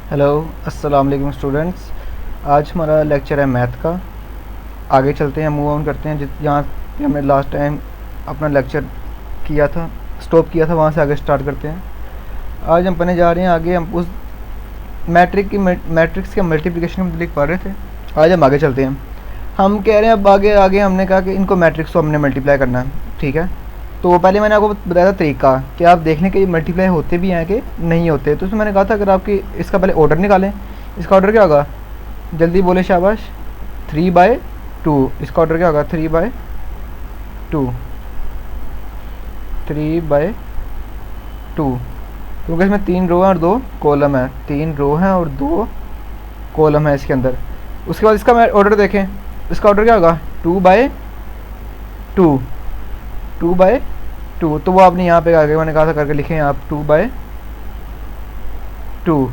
Hello, अस्सलाम वालेकुम students. आज हमारा लेक्चर है मैथ का। आगे चलते हैं, मूव ऑन करते हैं जहाँ पे हमने लास्ट टाइम अपना लेक्चर किया था, स्टॉप किया था, वहाँ से आगे स्टार्ट करते हैं। आज हम पढ़ने जा रहे हैं आगे। हम उस मैट्रिक्स के मल्टीप्लिकेशन में लिख पा रहे थे। आज हम आगे चलते हैं। हम कह रहे हैं अब आगे आगे हमने कहा कि इनको मैट्रिक्स को हमने मल्टीप्लाई करना है, ठीक है। तो पहले मैंने आपको बताया था तरीका कि आप देख लें कि ये मल्टीप्लाई होते भी हैं कि नहीं होते। तो उसमें मैंने कहा था अगर आपकी इसका पहले ऑर्डर निकालें, इसका ऑर्डर क्या होगा, जल्दी बोले शाबाश, 3/2। इसका ऑर्डर क्या होगा, 3/2, 3/2, क्योंकि इसमें 3 रो हैं और 2 कॉलम है। 3 रो हैं और 2 कॉलम है इसके अंदर। उसके बाद इसका ऑर्डर देखें, इसका ऑर्डर क्या होगा, 2/2, 2/2। तो वो आपने यहाँ पे आगे मैंने कहा था करके लिखें आप 2/2।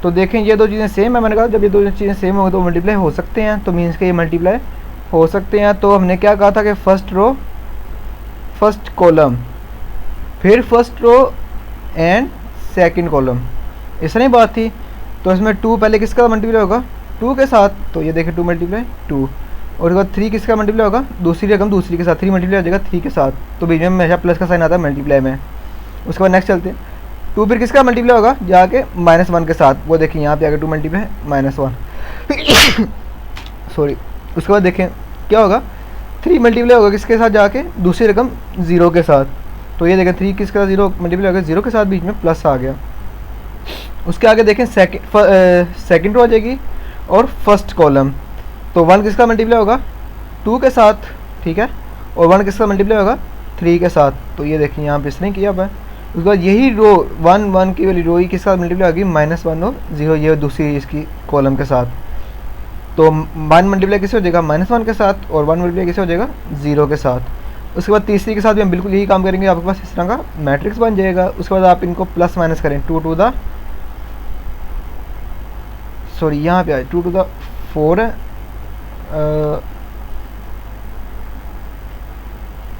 तो देखें ये दो चीज़ें सेम है। मैंने कहा जब ये दो चीज़ें सेम होंगी तो मल्टीप्लाई हो सकते हैं, तो मीन्स के ये मल्टीप्लाई हो सकते हैं। तो हमने क्या कहा था कि फर्स्ट रो फर्स्ट कॉलम, फिर first row and second column, इस तरह बात थी। तो इसमें 2 पहले किसका मल्टीप्लाई होगा, 2 के साथ। तो ये देखें 2 मल्टीप्लाई 2, और उसके बाद 3 किसका मल्टीप्लाई होगा, दूसरी रकम दूसरी के साथ, 3 मल्टीप्लाई हो जाएगा 3 के साथ। तो बीच में हमेशा प्लस का साइन आता है मल्टीप्लाई में। उसके बाद नेक्स्ट चलते हैं, 2 फिर किसका मल्टीप्लाई होगा, जाके -1 के साथ। वो देखिए यहाँ पे आगे 2 मल्टीप्लाई -1 सॉरी। उसके बाद देखें क्या होगा, 3 मल्टीप्लाई होगा किसके साथ, जाके दूसरी रकम 0 के साथ। तो ये देखें 3 किसका 0 मल्टीप्लाई होगा 0 के साथ, बीच में प्लस आ गया। उसके आगे देखें सेकंड रो आ जाएगी और फर्स्ट कॉलम। तो 1 किसका मल्टीप्लाई होगा, 2 के साथ, ठीक है। और 1 किसका मल्टीप्लाई होगा, 3 के साथ। तो ये देखिए यहाँ पे इसने किया हुआ है। उसके बाद यही रो 1 की वाली रो ही किसका मल्टीप्लाई होगी, -1 और 0, ये दूसरी इसकी कॉलम के साथ। तो 1 मल्टीप्लाई किससे हो जाएगा, -1 के साथ, और 1 मल्टीप्लाई किससे हो जाएगा, 0 के साथ। उसके बाद तीसरी के साथ भी हम बिल्कुल यही काम करेंगे, आपके पास इस तरह का मैट्रिक्स बन जाएगा। उसके बाद आप इनको प्लस माइनस करें, 2 टू द सॉरी यहाँ पे आए 2 टू द 4 है।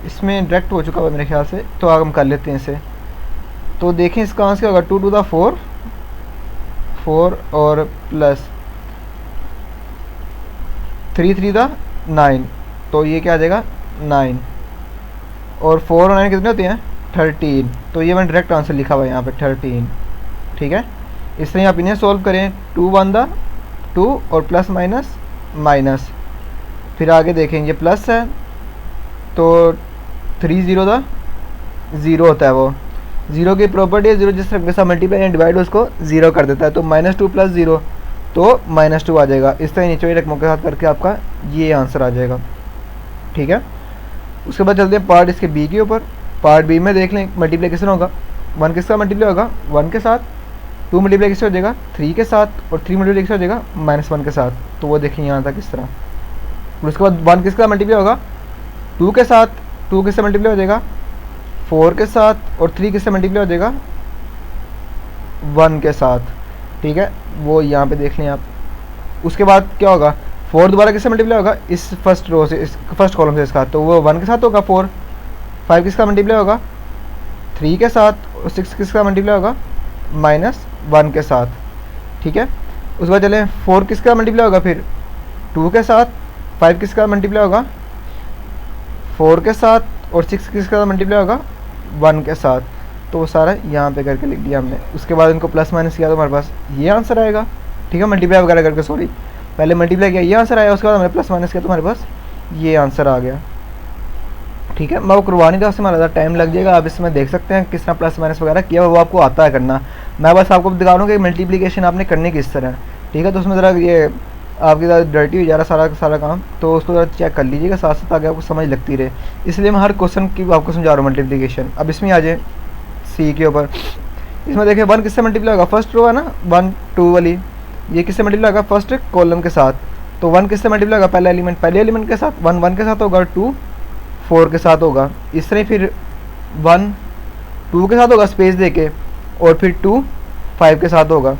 इसमें डायरेक्ट हो चुका है मेरे ख्याल से, तो आगे हम कर लेते हैं इसे। तो देखें इसका आंसर क्या होगा, 2 टू द 4 और प्लस 3 3 द 9। तो ये क्या आ जाएगा 9, और 4 और 9 कितने होते हैं 13। तो ये मैंने डायरेक्ट आंसर लिखा हुआ है यहाँ पे 13, ठीक है। इसलिए आप इन्हें सॉल्व करें, 2 1 द 2 और प्लस माइनस माइनस, फिर आगे देखें ये प्लस है तो 3 0 द 0 होता है। वो 0 की प्रॉपर्टी है, 0 जिस तरह के साथ मल्टीप्लाई एंड डिवाइड उसको 0 कर देता है। तो -2 + 0 तो -2 आ जाएगा। इस तरह नीचे रकमों के साथ करके आपका ये आंसर आ जाएगा, ठीक है। उसके बाद चलते हैं पार्ट इसके बी के ऊपर। पार्ट बी में देख लें मल्टीप्लाई किस तरह होगा, 1 किसका मल्टीप्लाई होगा, 1 के साथ, 2 मल्टीप्लाई किससे हो जाएगा 3 के साथ, और 3 मल्टीप्लाई किससे हो जाएगा -1 के साथ। तो वो देखें यहाँ तक इस तरह। और उसके बाद 1 किसका मल्टीप्लाई होगा 2 के साथ, 2 किससे मल्टीप्लाई हो जाएगा 4 के साथ, और 3 किससे मल्टीप्लाई हो जाएगा 1 के साथ, ठीक है। वो यहाँ पे देख लें आप। उसके बाद क्या होगा, 4 दोबारा किससे मल्टीप्लाई होगा, इस फर्स्ट रो से, इस फर्स्ट कॉलम से इसका, तो वो 1 के साथ होगा 4। 5 किसका मल्टीप्लाई होगा 3 के साथ, और 6 किसका मल्टीप्लाई होगा -1 के साथ, ठीक है। उसके बाद चलें 4 किसका मल्टीप्लाई होगा फिर 2 के साथ, 5 किसका मल्टीप्लाई होगा 4 के साथ, और 6 किसका मल्टीप्लाई होगा 1 के साथ। तो वो सारा यहाँ पे करके लिख दिया हमने। उसके बाद इनको प्लस माइनस किया तो हमारे पास ये आंसर आएगा, ठीक है। मल्टीप्लाई वगैरह करके, सॉरी पहले मल्टीप्लाई किया ये आंसर आया, उसके बाद हमने प्लस माइनस किया तो हमारे पास ये आंसर आ गया, ठीक है। मैं वो करवा नहीं था, उससे हमारा ज़्यादा टाइम लग जाएगा। आप इसमें देख सकते हैं किस तरह प्लस माइनस वगैरह किया, वो आपको आता है करना। मैं बस आपको दिखा रहा हूँ कि मल्टीप्लिकेशन आपने करनी किस तरह, ठीक है। तो उसमें ज़रा ये आपकी ज़्यादा डर्टी हो जा रहा सारा काम, तो उसको ज़रा चेक कर लीजिएगा साथ साथ, आगे आपको समझ लगती रहे। इसलिए मैं हर क्वेश्चन की आपको समझा रहा हूँ मल्टीप्लिकेशन। अब इसमें आ जाए सी के ऊपर। इसमें देखिए 1 किससे मल्टीप्लाई होगा, फर्स्ट रो है ना 1 2 वाली, ये किससे मल्टीप्लाई होगा फर्स्ट कॉलम के साथ। तो 1 किससे मल्टीप्लाई होगा, पहले एलिमेंट के साथ, 1 1 के साथ होगा, 2 4 के साथ होगा। इस तरह फिर 1 2 के साथ होगा स्पेस देके, और फिर 2 5 के साथ होगा।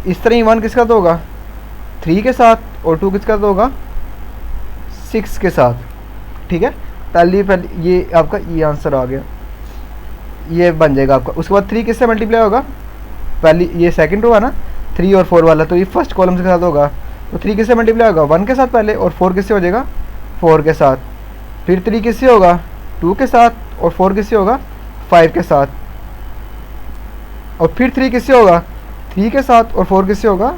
इस तरह ही 1 किसका तो होगा 3 के साथ, और 2 किसका तो होगा 6 के साथ, ठीक है। पहले ये आपका ये आंसर आ गया, ये बन जाएगा आपका। उसके बाद 3 किससे मल्टीप्लाई होगा, पहली ये सेकंड रो है ना, 3 और 4 वाला, तो ये फर्स्ट कॉलम के साथ होगा। तो 3 किससे मल्टीप्लाई होगा, 1 के साथ पहले, और 4 किससे हो जाएगा, 4 के साथ। फिर 3 किससे होगा, 2 के साथ, और 4 किससे होगा, 5 के साथ। और फिर 3 किससे होगा, 3 के साथ, और 4 किससे होगा,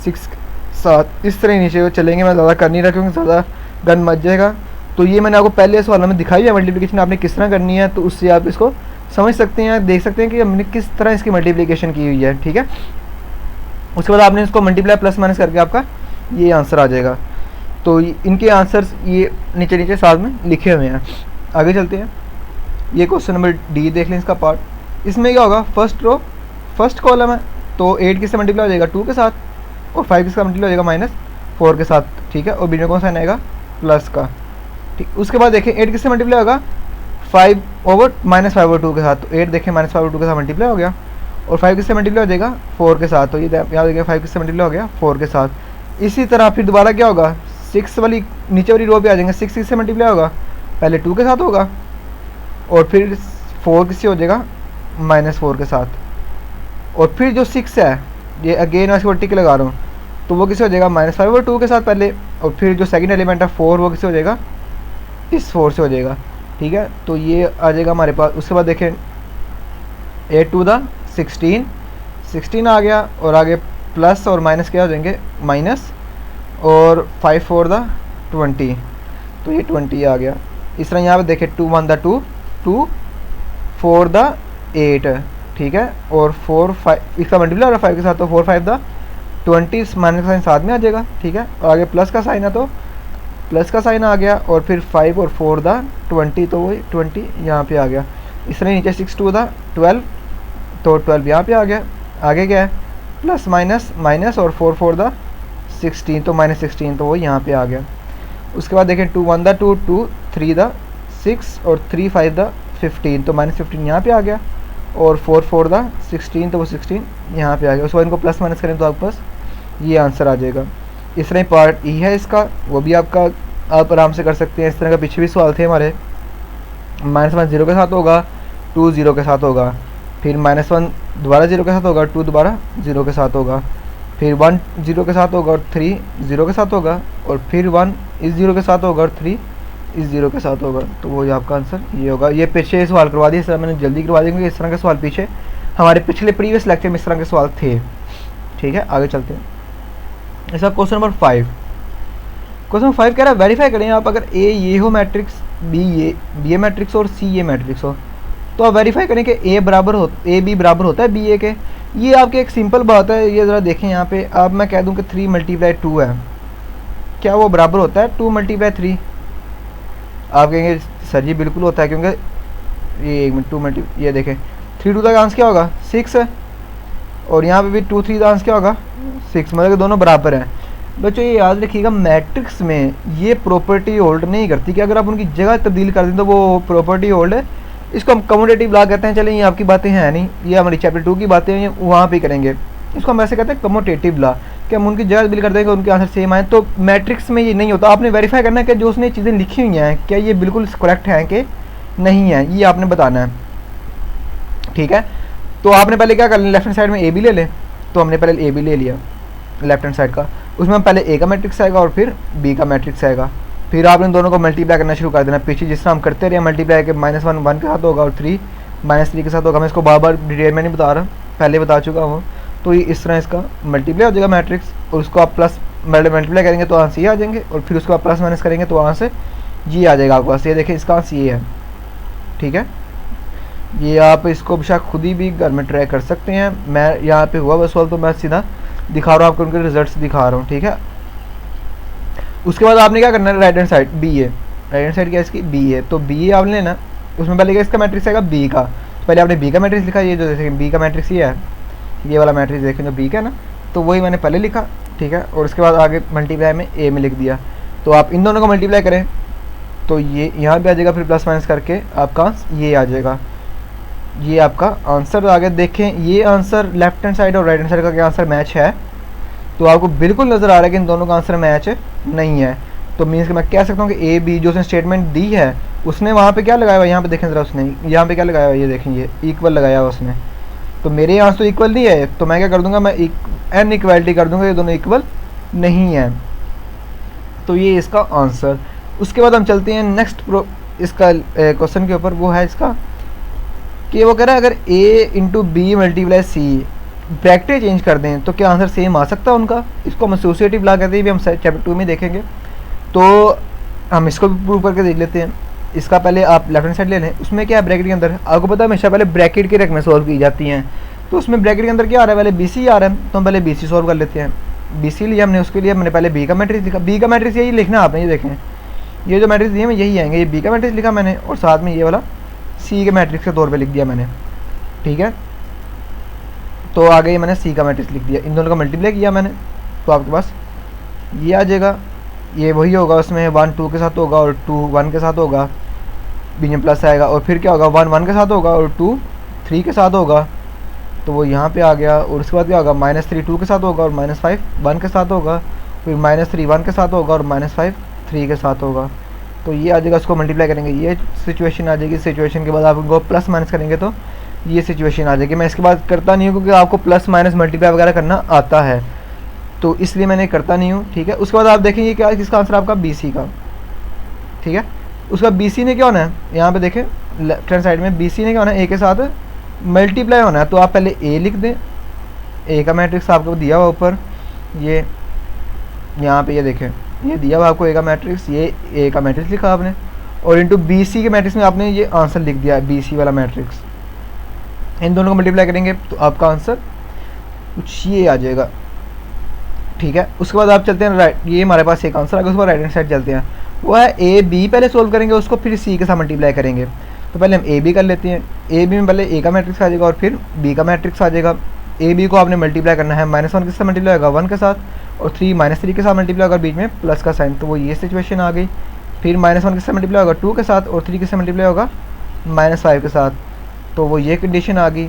6 के साथ। इस तरह नीचे चलेंगे, मैं ज़्यादा कर नहीं रहा क्योंकि ज़्यादा गन मच जाएगा। तो ये मैंने आपको पहले सवाल में दिखाई है मल्टीप्लिकेशन आपने किस तरह करनी है, तो उससे आप इसको समझ सकते हैं, देख सकते हैं कि हमने किस तरह इसकी मल्टीप्लिकेशन की हुई है। ठीक है, उसके बाद आपने इसको मल्टीप्लाई प्लस माइनस करके आपका ये आंसर आ जाएगा। तो इनके आंसर्स ये नीचे नीचे साथ में लिखे हुए हैं। आगे चलते हैं, ये क्वेश्चन नंबर डी देख लें इसका पार्ट। इसमें क्या होगा, फर्स्ट रो फर्स्ट कॉलम है, तो 8 किससे मल्टीप्लाई हो जाएगा, 2 के साथ, और 5 किसका मल्टीप्लाई हो जाएगा, -4 के साथ। ठीक है, और बीच में कौन सा आएगा, प्लस का। ठीक, उसके बाद देखें 8 किससे मल्टीप्लाई होगा, 5 ओवर -5/2 के साथ। तो 8 देखें -5/2 के साथ मल्टीप्लाई हो गया, और 5 किससे मल्टीप्लाई हो जाएगा, 4 के साथ। तो ये याद रखिएगा 5 किससे मल्टीप्लाई हो गया, 4 के साथ। इसी तरह फिर दोबारा क्या होगा, 6 वाली नीचे वाली रो पे आ जाएंगे। 6 किससे मल्टीप्लाई होगा, पहले 2 के साथ होगा, और फिर 4 किससे हो जाएगा, -4 के साथ। और फिर जो 6 है, ये अगेन मैं इसको टिक लगा रहा हूँ, तो वो किससे हो जाएगा, -5/2 के साथ पहले। और फिर जो सेकंड एलिमेंट है 4, वो किससे हो जाएगा, इस 4 से हो जाएगा। ठीक है, तो ये आ जाएगा हमारे पास। उसके बाद देखें 8 टू द 16 आ गया, और आगे प्लस और माइनस क्या हो जाएंगे, माइनस, और 5 4 द 20, तो ये 20 आ गया। इस तरह यहाँ पे देखें 2 1 द 2, 2 4 द 8। ठीक है, और 4 5 इसका मल्टीप्लाई हो रहा है 5 के साथ, तो 4 5 द 20, माइनस का साइन साथ में आ जाएगा। ठीक है, और आगे प्लस का साइन है, तो प्लस का साइन आ गया, और फिर 5 और 4 द 20, तो वही 20 यहाँ पे आ गया। इस तरह नीचे 6 2 द 12, तो 12 यहाँ पे आ गया। आगे क्या है, प्लस माइनस माइनस, और 4 4 द 16, तो -16, तो वो यहाँ पे आ गया। उसके बाद देखें 2 1 द 2, 2 3 द 6, और 3 5 द 15, तो -15 यहाँ पे आ गया, और 4 4 द 16, तो वो 16 यहाँ पे आ गया। उसके बाद इनको प्लस माइनस करें तो आपके पास ये आंसर आ जाएगा। इस तरह पार्ट ई है इसका, वो भी आप आराम से कर सकते हैं। इस तरह का पीछे भी सवाल थे हमारे। -1 0 के साथ होगा, 2 0 के साथ होगा, फिर -1 दोबारा 0 के साथ होगा, 2 दोबारा 0 के साथ होगा, फिर 1 0 के साथ होगा, और 3 0 के साथ होगा, और फिर 1 इस 0 के साथ होगा, और 3 इस 0 के साथ होगा। तो वो आपका आंसर ये होगा। ये पीछे सवाल करवा दिए, इस तरह मैंने जल्दी करवा देंगे। इस तरह के सवाल पीछे हमारे पिछले प्रीवियस लेक्चर में इस तरह के सवाल थे। ठीक है, आगे चलते हैं। इसका क्वेश्चन नंबर 5, क्वेश्चन 5 कह रहा है वेरीफाई करें आप, अगर ए ये हो मैट्रिक्स, बी ए मैट्रिक्स, और सी ए मैट्रिक्स हो, तो आप वेरीफाई करें कि ए बी बराबर होता है बी ए के। ये आपकी एक सिंपल बात है। ये ज़रा देखें यहाँ पे, अब मैं कह दूँ कि 3 × 2 है, क्या वो बराबर होता है 2 × 3? आप कहेंगे सर जी बिल्कुल होता है, क्योंकि ये 2 ये देखें 3 2 का आंसर क्या होगा, 6 है, और यहाँ पे भी 2 3 का आंसर क्या होगा, 6, मतलब कि दोनों बराबर हैं। बच्चों ये याद रखिएगा, मैट्रिक्स में ये प्रॉपर्टी होल्ड नहीं करती कि अगर आप उनकी जगह तब्दील कर दें तो वो प्रॉपर्टी होल्ड है। इसको हम कम्यूटेटिव लॉ कहते हैं। चलें, ये आपकी बातें हैं नहीं, ये हमारी चैप्टर 2 की बातें हैं, वहाँ पे करेंगे। इसको हम ऐसे कहते हैं कम्यूटेटिव लॉ, कि हम उनकी जगह तब्दील कर देंगे, उनके आंसर सेम आए। तो मैट्रिक्स में ये नहीं होता। आपने वेरीफाई करना है कि जो उसने चीज़ें लिखी हुई हैं क्या ये बिल्कुल करेक्ट हैं कि नहीं है, ये आपने बताना है। ठीक है, तो आपने पहले क्या कर लें, लेफ्ट हैंड साइड में ए बी ले लें। तो हमने पहले ए बी ले लिया लेफ्ट हैंड साइड का, उसमें हम पहले ए का मैट्रिक्स आएगा और फिर बी का मैट्रिक्स आएगा। फिर आपने दोनों को मल्टीप्लाई करना शुरू कर देना, पीछे जिस तरह हम करते रहे मल्टीप्लाई के -1 1 के साथ होगा, और 3 -3 के साथ होगा। मैं इसको बार बार डिटेल में नहीं बता रहा, पहले बता चुका हूँ। तो ये इस तरह इसका मल्टीप्लाई हो जाएगा मैट्रिक्स, और उसको आप प्लस मल्टीप्लाई करेंगे तो आंसर ये आ जाएंगे, और फिर उसको आप प्लस माइनस करेंगे तो आंसर ये आ जाएगा आपके पास। ये देखिए इसका आंसर ये है। ठीक है, ये आप इसको बेशक खुद ही भी घर में ट्राई कर सकते हैं। मैं यहाँ पे हुआ बस सवाल, तो मैं सीधा दिखा रहा हूँ आपको, उनके रिजल्ट्स दिखा रहा हूँ। ठीक है, उसके बाद आपने क्या करना है, राइट हैंड साइड बी ए, राइट हैंड साइड क्या है इसकी, बी ए। तो बी ए आपने लेना, उसमें पहले क्या इसका मैट्रिक्स आएगा बी का, पहले आपने बी का मैट्रिक्स लिखा। ये जो जैसे बी का मैट्रिक्स ये है, ये वाला मैट्रिक्स देखें जो बी का है ना, तो वही मैंने पहले लिखा। ठीक है, और उसके बाद आगे मल्टीप्लाई में ए में लिख दिया। तो आप इन दोनों को मल्टीप्लाई करें तो ये यहाँ पे आ जाएगा, फिर प्लस माइनस करके आपका ये आ जाएगा। ये आपका आंसर आगे देखें, ये आंसर लेफ्ट हैंड साइड और राइट हैंड साइड का क्या आंसर मैच है, तो आपको बिल्कुल नज़र आ रहा है कि इन दोनों का आंसर मैच नहीं है। तो मीन्स कि मैं कह सकता हूँ कि ए बी जो उसने स्टेटमेंट दी है, उसने वहाँ पे क्या लगाया हुआ है, यहाँ पे देखें ज़रा, उसने यहाँ पे क्या लगाया हुआ है, ये देखें ये इक्वल लगाया हुआ उसने। तो मेरे यहाँ तो इक्वल नहीं है, तो मैं क्या कर दूंगा, मैं एन इक्वलिटी कर दूंगा, ये दोनों इक्वल नहीं है। तो ये इसका आंसर। उसके बाद हम चलते हैं नेक्स्ट इसका क्वेश्चन के ऊपर। वो है इसका कि वो कह रहा है अगर a into B multiply C ब्रैकेटें चेंज कर दें तो क्या आंसर सेम आ सकता है उनका। इसको हम एसोसिएटिव ला कहते हैं, भी हम चैप्टर 2 में देखेंगे। तो हम इसको भी प्रूव करके देख लेते हैं। इसका पहले आप लेफ्ट हैंड साइड ले लें, उसमें क्या है ब्रैकेट के अंदर, आपको पता है हमेशा पहले ब्रैकेट की रकमें सॉल्व की जाती हैं। तो उसमें ब्रैकेट के अंदर क्या आ रहा है, पहले बी सी आ रहा है, तो हम पहले बी सी सॉल्व कर लेते हैं। बी सी लिया हमने, उसके लिए मैंने पहले बी का मैट्रिक्स लिखा। बी का मैट्रिक्स यही लिखना आपने, ये देखें ये जो मैट्रिक्स दिए मैं यही आएंगे, ये बी का मैट्रिक्स लिखा मैंने और साथ में ये वाला सी के मैट्रिक्स के तौर पे लिख दिया मैंने, ठीक है। तो आगे ये मैंने सी का मैट्रिक्स लिख दिया, इन दोनों का मल्टीप्लाई किया मैंने, तो आपके पास ये आ जाएगा। ये वही होगा, उसमें 1 2 के साथ होगा और 2 1 के साथ होगा, बीच में प्लस आएगा, और फिर क्या होगा 1 1 के साथ होगा और 2 3 के साथ होगा, तो वो यहाँ पे आ गया। और उसके बाद क्या होगा -3 2 के साथ होगा और -5 1 के साथ होगा, फिर -3 1 के साथ होगा और -5 3 के साथ होगा। तो ये आ जाएगा, उसको मल्टीप्लाई करेंगे ये सिचुएशन आ जाएगी। सिचुएशन के बाद आप इनको प्लस माइनस करेंगे तो ये सिचुएशन आ जाएगी। मैं इसके बाद करता नहीं हूँ क्योंकि आपको प्लस माइनस मल्टीप्लाई वगैरह करना आता है, तो इसलिए मैंने करता नहीं हूँ, ठीक है। उसके बाद आप देखेंगे क्या किसका आंसर आपका बी सी का, ठीक है। उसका बी सी ने क्या होना है, यहाँ पे देखें लेफ्ट हैंड साइड में बी सी ने क्या होना है, ए के साथ मल्टीप्लाई होना है। तो आप पहले ए लिख दें, ए का मैट्रिक्स आपको दिया हुआ ऊपर, ये यहाँ पे ये देखें ये दिया हुआ आपको ए का मैट्रिक्स, ये ए का मैट्रिक्स लिखा आपने, और इंटू बी सी के मैट्रिक्स में आपने ये आंसर लिख दिया बी सी वाला मैट्रिक्स। इन दोनों को मल्टीप्लाई करेंगे तो आपका आंसर कुछ ये आ जाएगा, ठीक है। उसके बाद आप चलते हैं राइट, ये हमारे पास एक आंसर आ गया। उसके बाद राइट हैंड साइड चलते हैं, वो है ए बी पहले सोल्व करेंगे, उसको फिर सी के साथ मल्टीप्लाई करेंगे। तो पहले हम ए बी कर लेते हैं, ए बी में पहले ए का मैट्रिक्स आ जाएगा और फिर बी का मैट्रिक्स आ जाएगा। ए बी को आपने मल्टीप्लाई करना है, -1 के साथ मल्टीप्लाई होगा 1 के साथ, और 3 -3 के साथ मल्टीप्लाई होगा, बीच में प्लस का साइन, तो वो ये सिचुएशन आ गई। फिर -1 के साथ मल्टीप्लाई होगा 2 के साथ, और 3 के साथ मल्टीप्लाई होगा -5 के साथ, तो वो ये कंडीशन आ गई।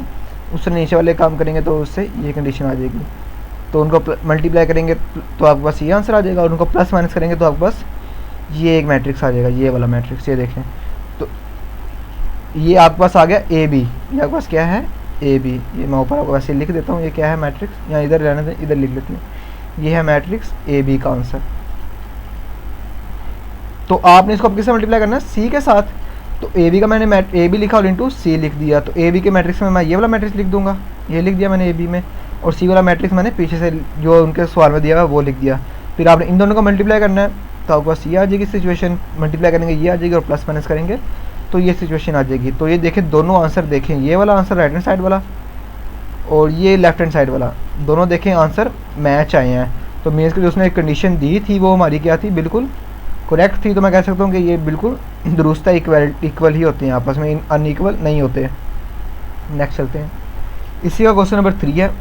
उससे नीचे वाले काम करेंगे तो उससे ये कंडीशन आ जाएगी। तो उनको मल्टीप्लाई करेंगे तो आपके पास ये आंसर आ जाएगा, और उनको प्लस माइनस करेंगे तो आपके पास ये एक मैट्रिक्स आ जाएगा, ये वाला मैट्रिक्स, ये देखें। तो ये आपके पास आ गया ए बी, ये आपके पास क्या है ए बी। ये मैं ऊपर आपको वैसे लिख देता हूँ, ये क्या है मैट्रिक्स, यहाँ इधर रहने दें, इधर लिख लेते हैं, ये है मैट्रिक्स ए बी का आंसर। तो आपने इसको अब किससे मल्टीप्लाई करना है, सी के साथ। तो ए बी का मैंने ए बी लिखा और इंटू सी लिख दिया, तो ए बी के मैट्रिक्स में मैं ये वाला मैट्रिक्स लिख दूंगा, ये लिख दिया मैंने ए बी में, और सी वाला मैट्रिक्स मैंने पीछे से जो उनके सवाल में दिया हुआ वो लिख दिया। फिर आपने इन दोनों को मल्टीप्लाई करना है, तो आपके पास ये आ जाएगी सिचुएशन, मल्टीप्लाई करेंगे ये आ जाएगी, और प्लस माइनस करेंगे तो ये सिचुएशन आ जाएगी। तो ये देखें दोनों आंसर देखें, ये वाला आंसर राइट हैंड साइड वाला और ये लेफ्ट हैंड साइड वाला, दोनों देखें आंसर मैच आए हैं। तो मीन्स कि जो उसने एक कंडीशन दी थी वो हमारी क्या थी, बिल्कुल करेक्ट थी। तो मैं कह सकता हूँ कि ये बिल्कुल दुरुस्त इक्वल ही होते हैं, आपस में अनइक्वल नहीं होते। नेक्स्ट चलते हैं, इसी का क्वेश्चन नंबर 3 है।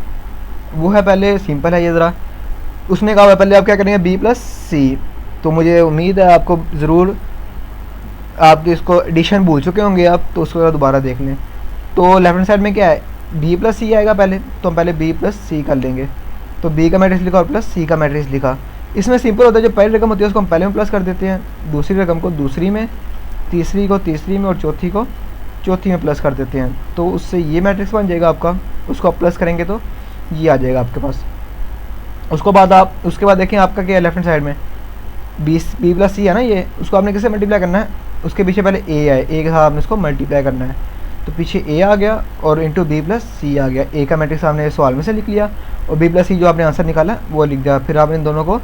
वो है पहले सिंपल है ये ज़रा, उसने कहा है पहले आप क्या करेंगे बी प्लस सी। तो मुझे उम्मीद है आपको ज़रूर आप इसको एडिशन भूल चुके होंगे आप, तो उसको दोबारा देख लें। तो लेफ्ट हैंड साइड में क्या है बी प्लस सी आएगा पहले, तो हम पहले बी प्लस सी कर लेंगे। तो बी का मैट्रिक्स लिखा और प्लस सी का मैट्रिक्स लिखा। इसमें सिंपल होता है, जो पहली रकम होती है उसको हम पहले में प्लस कर देते हैं, दूसरी रकम को दूसरी में, तीसरी को तीसरी में, और चौथी को चौथी में प्लस कर देते हैं। तो उससे ये मैट्रिक्स बन जाएगा आपका, उसको आप प्लस करेंगे तो ये आ जाएगा आपके पास। उसके बाद देखें आपका क्या है लेफ्ट हैंड साइड में बी प्लस सी है ना, ये उसको आपने किससे मल्टीप्लाई करना है, उसके पीछे पहले ए है, ए के साथ आपने इसको मल्टीप्लाई करना है। तो पीछे ए आ गया और इंटू बी प्लस सी आ गया। ए का मैट्रिक्स आपने सवाल में से लिख लिया और बी प्लस सी जो आपने आंसर निकाला वो लिख दिया। फिर आपने इन दोनों को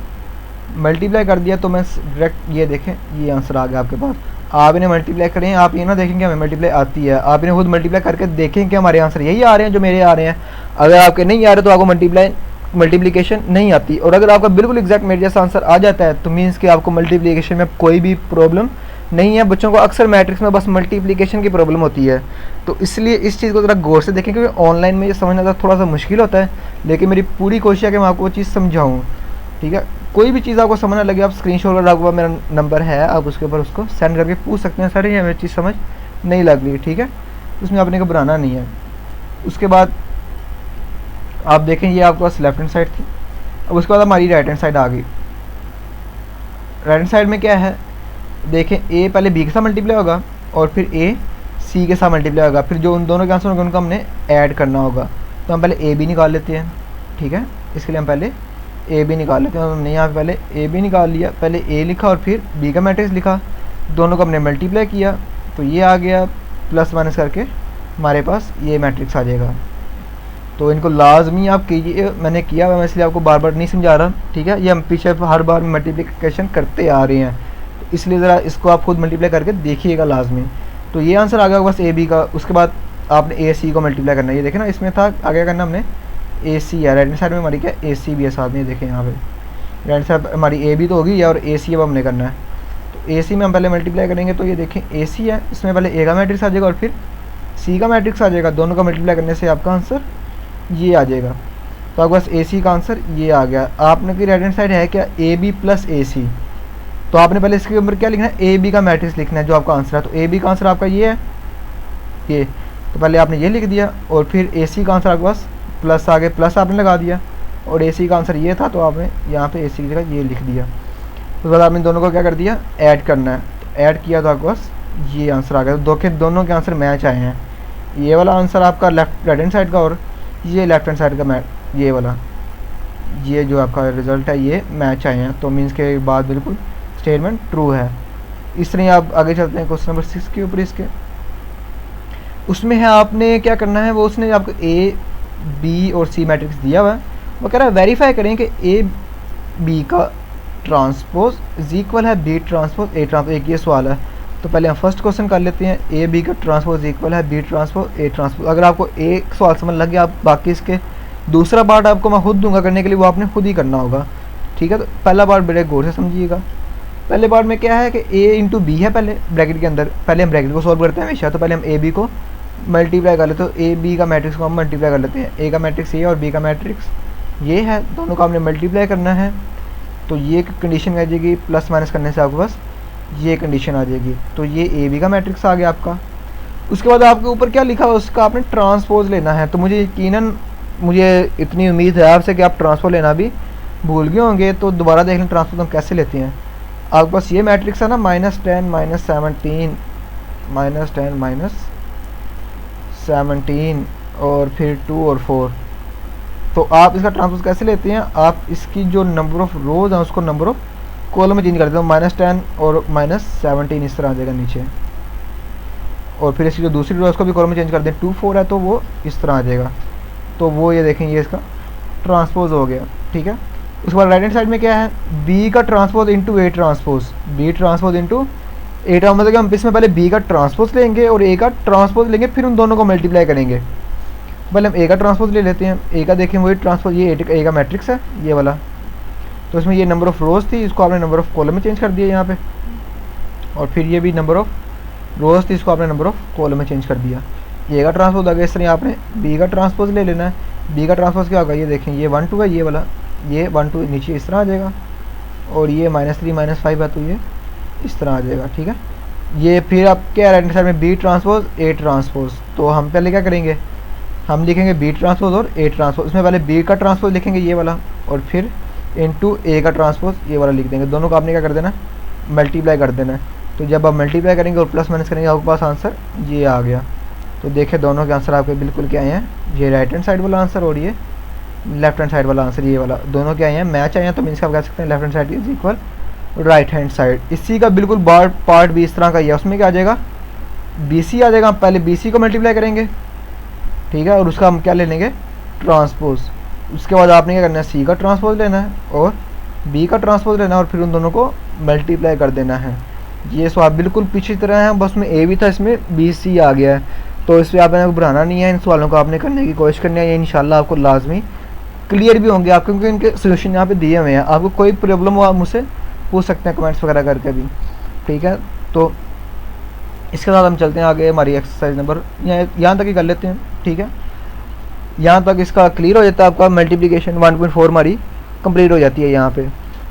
मल्टीप्लाई कर दिया, तो मैं डायरेक्ट ये देखें ये आंसर आ गया आपके पास। आप इन्हें मल्टीप्लाई करें, आप ये ना देखें कि हमें मल्टीप्लाई आती है, आप इन्हें खुद मल्टीप्लाई करके देखें कि हमारे आंसर यही आ रहे हैं जो मेरे आ रहे हैं। अगर आपके नहीं आ रहे तो आपको मल्टीप्लिकेशन नहीं आती, और अगर आपका बिल्कुल एग्जैक्ट मेरे जैसा आंसर आ जाता है तो मीन्स कि आपको मल्टीप्लिकेशन में कोई भी प्रॉब्लम नहीं है। बच्चों को अक्सर मैट्रिक्स में बस मल्टीप्लिकेशन की प्रॉब्लम होती है, तो इसलिए इस चीज़ को ज़रा गौर से देखें, क्योंकि ऑनलाइन में ये समझना थोड़ा सा मुश्किल होता है, लेकिन मेरी पूरी कोशिश है कि मैं आपको वो चीज़ समझाऊँ, ठीक है। कोई भी चीज़ आपको समझ ना लगे, आप स्क्रीनशॉट कर, आपको मेरा नंबर है, आप उसके ऊपर उसको सेंड करके पूछ सकते हैं, सर ये हमें चीज़ समझ नहीं लग रही, ठीक है। उसमें आपने घबराना नहीं है। उसके बाद आप देखें ये आपके पास लेफ्ट हैंड साइड थी, अब उसके बाद हमारी राइट हैंड साइड आ गई। राइट हैंड साइड में क्या है देखें, ए पहले बी के साथ मल्टीप्लाई होगा और फिर ए सी के साथ मल्टीप्लाई होगा, फिर जो उन दोनों के आंसर होंगे उनको हमने ऐड करना होगा। तो हम पहले ए बी निकाल लेते हैं, ठीक है। इसके लिए हम पहले ए बी निकाल लेते हैं। हमने यहाँ पे पहले ए बी निकाल लिया, पहले ए लिखा और फिर बी का मैट्रिक्स लिखा, दोनों को हमने मल्टीप्लाई किया तो ये आ गया, प्लस माइनस करके हमारे पास ये मैट्रिक्स आ जाएगा। तो इनको लाजमी आप कीजिए, मैंने किया हुआ, मैं इसलिए आपको बार बार नहीं समझा रहा, ठीक है। ये हम पीछे हर बार मल्टीप्लिकेशन करते आ रहे हैं, तो इसलिए ज़रा इसको आप खुद मल्टीप्लाई करके देखिएगा लाजमी। तो ये आंसर आ गया बस ए बी का। उसके बाद आपने ए सी को मल्टीप्लाई करना है, ये देखें ना इसमें था आगे करना हमने ए सी है, राइट हैंड साइड में हमारी क्या ए सी भी है साथ में, देखें यहाँ पे राइट हैंड साइड हमारी ए बी तो होगी और ए सी अब हमने करना है। तो ए सी में हम पहले मल्टीप्लाई करेंगे, तो ये देखें ए सी है, इसमें पहले ए का मैट्रिक्स आ जाएगा और फिर सी का मैट्रिक्स आ जाएगा, दोनों का मल्टीप्लाई करने से आपका आंसर ये आ जाएगा। तो आपके पास ए सी का आंसर ये आ गया। आपने की राइट हैंड साइड है क्या ए बी प्लस ए सी, तो आपने पहले इसके ऊपर क्या लिखना है ए बी का मैट्रिक्स लिखना है जो आपका आंसर है। तो ए बी का आंसर आपका ये है, ये तो पहले आपने ये लिख दिया और फिर ए सी का आंसर आपके पास प्लस आगे प्लस आपने लगा दिया और ए सी का आंसर ये था, तो आपने यहाँ पे ए सी की जगह ये लिख दिया। उसके बाद आपने दोनों को क्या कर दिया ऐड करना है, तो ऐड किया तो आपके पास ये आंसर आ गया। तो दोनों के आंसर मैच आए हैं, ये वाला आंसर आपका राइट हैंड साइड का और ये लेफ्ट हैंड साइड का ये वाला, ये जो आपका रिज़ल्ट है ये मैच आए हैं। तो मीन्स के बाद बिल्कुल स्टेटमेंट ट्रू है। इस तरह आप आगे चलते हैं क्वेश्चन नंबर 6 के ऊपर। इसके उसमें है आपने क्या करना है, वो उसने आपको ए बी और सी मैट्रिक्स दिया हुआ है, वो कह रहा है वेरीफाई करें कि ए बी का ट्रांसपोज इज इक्वल है बी ट्रांसपोज ए ट्रांसपोज। एक ये सवाल है, तो पहले हम फर्स्ट क्वेश्चन कर लेते हैं, ए बी का ट्रांसपोज इक्वल है बी ट्रांसपोज ए ट्रांसपोज। अगर आपको एक सवाल समझ लग गया, आप बाकी इसके दूसरा पार्ट आपको मैं खुद दूंगा करने के लिए, वो आपने खुद ही करना होगा, ठीक है। तो पहला पार्ट बड़े गौर से समझिएगा। पहले पार्ट में क्या है कि ए इंटू बी है पहले ब्रैकेट के अंदर, पहले हम ब्रैकेट को सॉल्व करते हैं हमेशा। तो पहले हम ए बी को मल्टीप्लाई कर लेते हैं, तो ए बी का मैट्रिक्स को हम मल्टीप्लाई कर लेते हैं। ए का मैट्रिक्स ये और बी का मैट्रिक्स ये है, दोनों का हमने मल्टीप्लाई करना है। तो ये कंडीशन आ जाएगी, प्लस माइनस करने से आपके पास ये कंडीशन आ जाएगी। तो ये ए बी का मैट्रिक्स आ गया आपका। उसके बाद आपके ऊपर क्या लिखा है उसका आपने ट्रांसपोज लेना है। तो मुझे यकीनन मुझे इतनी उम्मीद है आपसे कि आप ट्रांसपोज लेना भी भूल गए होंगे, तो दोबारा देख लें ट्रांसपोज हम कैसे लेते हैं। आपके पास ये मैट्रिक्स है ना -10 -17 -10 -17 और फिर 2 और 4। तो आप इसका ट्रांसपोज कैसे लेते हैं, आप इसकी जो नंबर ऑफ रोज हैं उसको नंबर ऑफ कॉलम में चेंज कर देते हो, -10 और -17 इस तरह आ जाएगा नीचे, और फिर इसकी जो दूसरी रोज को भी कॉलम में चेंज कर दें, 2 4 है तो वो इस तरह आ जाएगा। तो वो ये देखें ये इसका ट्रांसपोज हो गया, ठीक है। उसके बाद राइट हैंड साइड में क्या है, बी का transpose into A transpose, B transpose into A transpose, मतलब कि हम इसमें पहले बी का ट्रांसपोज लेंगे और ए का ट्रांसपोज लेंगे, फिर उन दोनों को मल्टीप्लाई करेंगे। पहले हम ए का ट्रांसपोज ले लेते हैं, ए का देखें वही ट्रांसपोज, ये ए का मैट्रिक्स है ये वाला। तो इसमें ये नंबर ऑफ़ रोज़ थी, इसको आपने नंबर ऑफ़ कॉलम में चेंज कर दिया यहाँ पे, और फिर ये भी नंबर ऑफ़ रोज़ थी, इसको आपने नंबर ऑफ़ कॉलम में चेंज कर दिया। ए का ट्रांसपोज आ गया, इस तरह आपने बी का ट्रांसपोज ले लेना है। बी का ट्रांसपोज क्या होगा, ये देखें ये 1 2 है, ये वाला ये 1 2 नीचे इस तरह आ जाएगा, और ये -3 -5 है तो ये इस तरह आ जाएगा, ठीक है। ये फिर आप क्या राइट हैंड साइड में बी ट्रांसपोज ए ट्रांसपोज, तो हम पहले क्या करेंगे, हम लिखेंगे बी ट्रांसपोज और ए ट्रांसपोज। इसमें पहले बी का ट्रांसपोज लिखेंगे ये वाला, और फिर इनटू ए का ट्रांसपोज ये वाला लिख देंगे। दोनों को आपने क्या कर देना, मल्टीप्लाई कर देना है। तो जब आप मल्टीप्लाई करेंगे और प्लस माइनस करेंगे, आपके पास आंसर ये आ गया। तो देखिए दोनों के आंसर आपके बिल्कुल क्या आए हैं, ये राइट हैंड साइड वाला आंसर और ये लेफ्ट हैंड साइड वाला आंसर, ये वाला दोनों क्या आए हैं, मैच आए हैं। तो मीन्स आप कह सकते हैं left hand side is equal right hand side. इसी का बिल्कुल पार्ट भी इस तरह का ही है, उसमें क्या आ जाएगा, बी सी आ जाएगा। हम पहले बी सी को मल्टीप्लाई करेंगे, ठीक है, और उसका हम क्या ले लेंगे, ट्रांसपोज। उसके बाद आपने क्या करना है, सी का ट्रांसपोज लेना है और बी का ट्रांसपोज लेना है, और फिर उन दोनों को मल्टीप्लाई कर देना है। ये सवाल बिल्कुल पीछे तरह है, बस में ए भी था, इसमें बी सी आ गया है। तो इस पर आपने बढ़ाना नहीं है, इन सवालों को आपने करने की कोशिश करनी है, ये इंशाल्लाह आपको लाजमी क्लियर भी होंगे आप, क्योंकि इनके सोल्यूशन यहाँ पे दिए हुए हैं। आपको कोई प्रॉब्लम हो आप मुझसे पूछ सकते हैं कमेंट्स वगैरह करके भी, ठीक है। तो इसके साथ हम चलते हैं आगे, हमारी एक्सरसाइज नंबर यहाँ तक ही कर लेते हैं, ठीक है। यहाँ तक इसका क्लियर हो जाता है, आपका मल्टीप्लिकेशन 1.4 हमारी कंप्लीट हो जाती है यहाँ पे,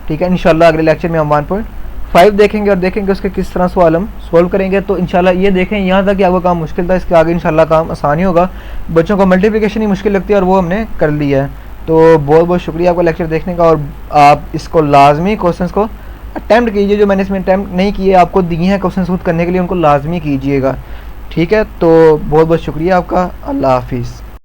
ठीक है। इंशाल्लाह अगले लेक्चर में हम 1.5 देखेंगे और देखेंगे उसके किस तरह सवाल हम सॉल्व करेंगे। तो इंशाल्लाह ये देखें, यहाँ तक आपका काम मुश्किल था, इसके आगे इंशाल्लाह काम आसान ही होगा। बच्चों को मल्टीप्लिकेशन ही मुश्किल लगती है और वो हमने कर लिया है। तो बहुत बहुत शुक्रिया आपका लेक्चर देखने का, और आप इसको लाजमी क्वेश्चन को अटैम्प्ट कीजिए। जो मैंने इसमें अटैम्प्ट नहीं किए आपको दिए हैं क्वेश्चन खुद करने के लिए, उनको लाजमी कीजिएगा, ठीक है, तो बहुत बहुत शुक्रिया आपका। अल्लाह हाफिज़।